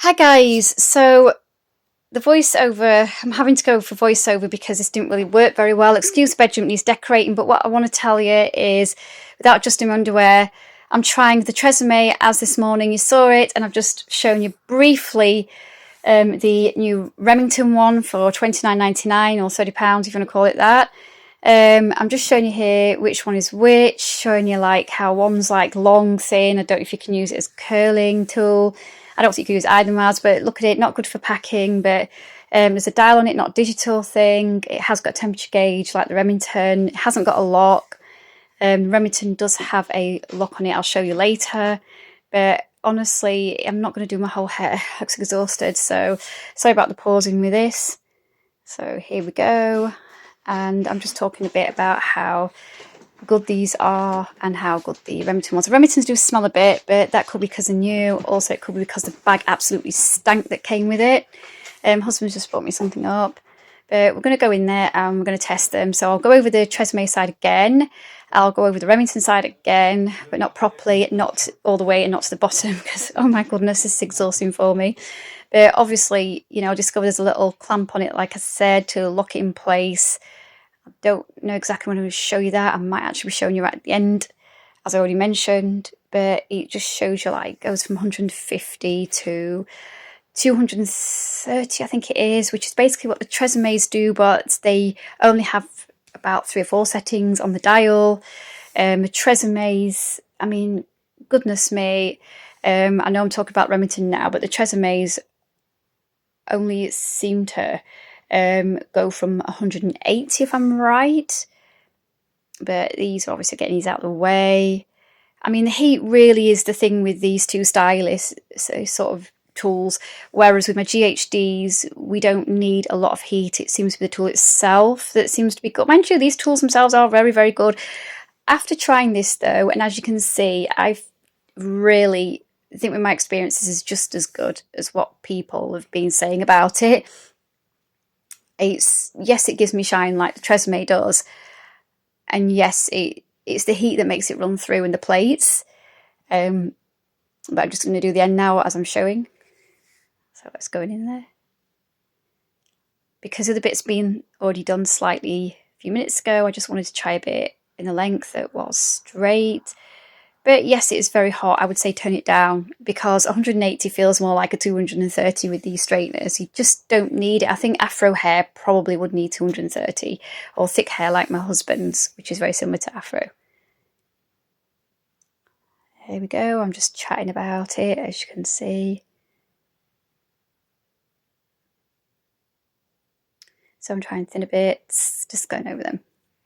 Hi guys, so the voiceover, I'm having to go for voiceover because this didn't really work very well. Excuse the bedroom needs decorating, but what I want to tell you is without adjusting my underwear, I'm trying the Tresemme as this morning you saw it, and I've just shown you briefly the new Remington one for £29.99 or £30 if you want to call it that. I'm just showing you here which one is which, showing you like how one's like long, thin. I don't know if you can use it as a curling tool. I don't think you can use either as, but look at it, not good for packing, but there's a dial on it, not a digital thing. It has got a temperature gauge like the Remington. It hasn't got a lock. Remington does have a lock on it, I'll show you later. But honestly, I'm not going to do my whole hair. I looks exhausted, so sorry about the pausing with this. So here we go. And I'm just talking a bit about how good these are and how good the Remington was. The Remingtons do smell a bit, but that could be because they're new. Also, it could be because the bag absolutely stank that came with it. Husband's just brought me something up. But we're going to go in there and we're going to test them. So I'll go over the Tresemme side again. I'll go over the Remington side again, but not properly, not all the way and not to the bottom because, oh my goodness, this is exhausting for me. But obviously, I discovered there's a little clamp on it, like I said, to lock it in place. I don't know exactly when I'm going to show you that. I might actually be showing you right at the end, as I already mentioned. But it just shows you, like, goes from 150 to 230, I think it is, which is basically what the Tresemmes do, but they only have about 3 or 4 settings on the dial. The Tresemmes, I mean, goodness me, I know I'm talking about Remington now, but the Tresemmes only seem to go from 180 if I'm right. But these are obviously getting these out of the way. I mean, the heat really is the thing with these two stylists, so sort of tools. Whereas with my GHDs, we don't need a lot of heat. It seems to be the tool itself that seems to be good. Mind you, these tools themselves are very, very good. After trying this though, and as you can see, I've really think with my experiences is just as good as what people have been saying about it. Yes, it gives me shine like the Tresemme does, and yes, it's the heat that makes it run through in the plates. But I'm just going to do the end now as I'm showing. So let's go in there. Because of the bits being already done slightly a few minutes ago, I just wanted to try a bit in the length that was straight. But yes, it is very hot. I would say turn it down because 180 feels more like a 230 with these straighteners. You just don't need it. I think afro hair probably would need 230, or thick hair like my husband's, which is very similar to afro. Here we go. I'm just chatting about it, as you can see. So I'm trying thinner bits, just going over them.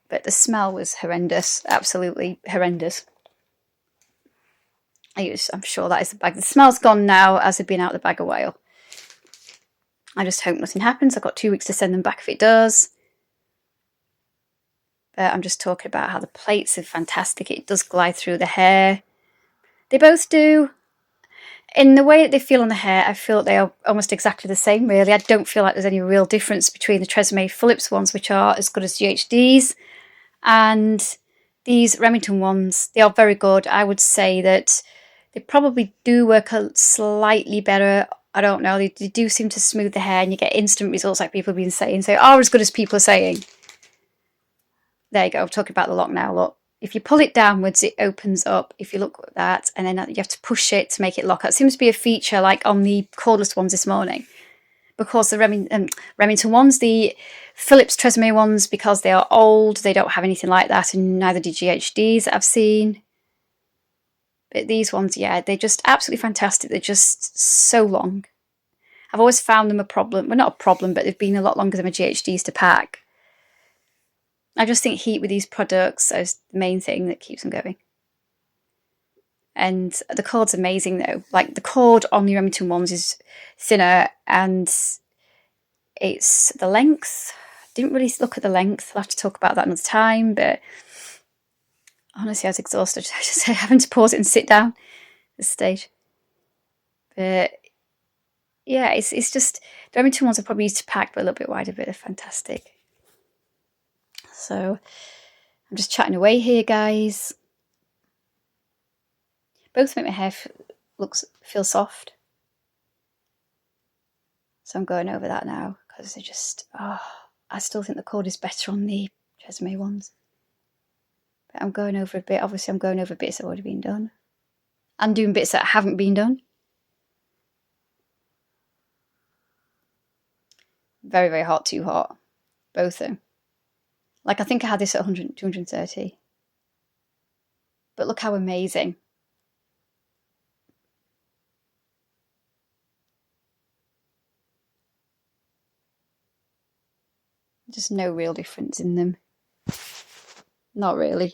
But the smell was horrendous, absolutely horrendous. I'm sure that is the bag. The smell's gone now as they've been out of the bag a while. I just hope nothing happens. I've got 2 weeks to send them back if it does. But I'm just talking about how the plates are fantastic. It does glide through the hair. They both do. In the way that they feel on the hair, I feel that they are almost exactly the same, really. I don't feel like there's any real difference between the Tresemme Philips ones, which are as good as GHDs, and these Remington ones. They are very good. I would say that they probably do work a slightly better. I don't know. They do seem to smooth the hair and you get instant results like people have been saying. So are as good as people are saying. There you go. I'm talking about the lock now. Look. If you pull it downwards, it opens up. If you look at that, and then you have to push it to make it lock. That seems to be a feature like on the cordless ones this morning. Because the Remington ones, the Philips Tresemme ones, because they are old, they don't have anything like that, and neither do GHDs that I've seen. But these ones, yeah, they're just absolutely fantastic. They're just so long. I've always found them a problem. Well, not a problem, but they've been a lot longer than my GHDs to pack. I just think heat with these products is the main thing that keeps them going. And the cord's amazing though. Like the cord on the Remington ones is thinner, and it's the length. Didn't really look at the length. I'll have to talk about that another time, but honestly I was exhausted. I just having to pause it and sit down at this stage. But yeah, it's just the Remington ones are probably used to pack, but a little bit wider, but they're fantastic. So I'm just chatting away here, guys. Both make my hair feel soft. So I'm going over that now because they're just, I still think the cord is better on the Tresemme ones. But I'm going over a bit. Obviously, I'm going over bits that have already been done. And doing bits that haven't been done. Very, very hot, too hot. Both of them. Like, I think I had this at 100, 230. But look how amazing. Just no real difference in them. Not really.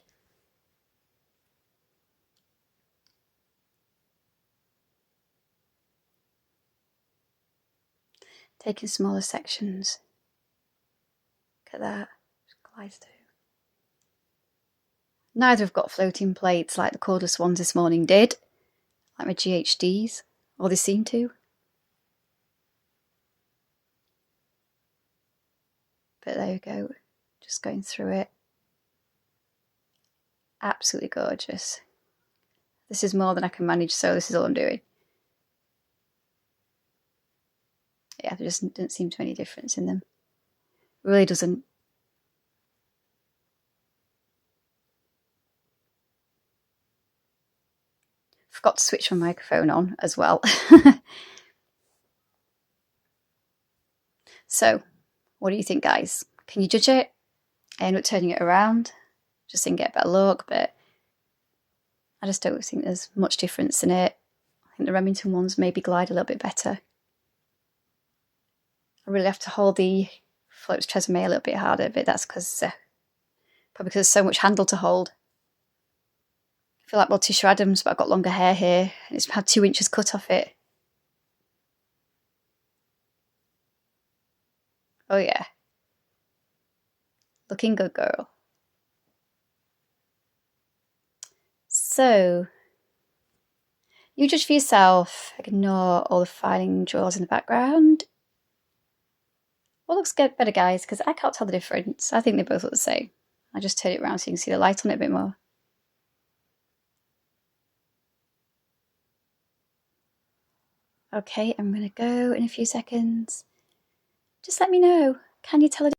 Taking smaller sections. Look at that. Just glides through. Neither have got floating plates like the cordless ones this morning did. Like my GHDs. Or they seem to. But there we go. Just going through it. Absolutely gorgeous. This is more than I can manage, so this is all I'm doing. Yeah, there just doesn't seem to be any difference in them. It really doesn't. Forgot to switch my microphone on as well. So, what do you think, guys? Can you judge it? I end up turning it around. Just didn't get a better look, but I just don't think there's much difference in it. I think the Remington ones maybe glide a little bit better. I really have to hold the Philips Tresemme a little bit harder, but that's because probably because there's so much handle to hold. I feel like Morticia Adams, but I've got longer hair here, and it's had 2 inches cut off it. Oh yeah. Looking good, girl. So, you judge for yourself. Ignore all the filing drawers in the background. What looks better, guys? Because I can't tell the difference. I think they both look the same. I just turn it around so you can see the light on it a bit more. Okay, I'm going to go in a few seconds. Just let me know. Can you tell a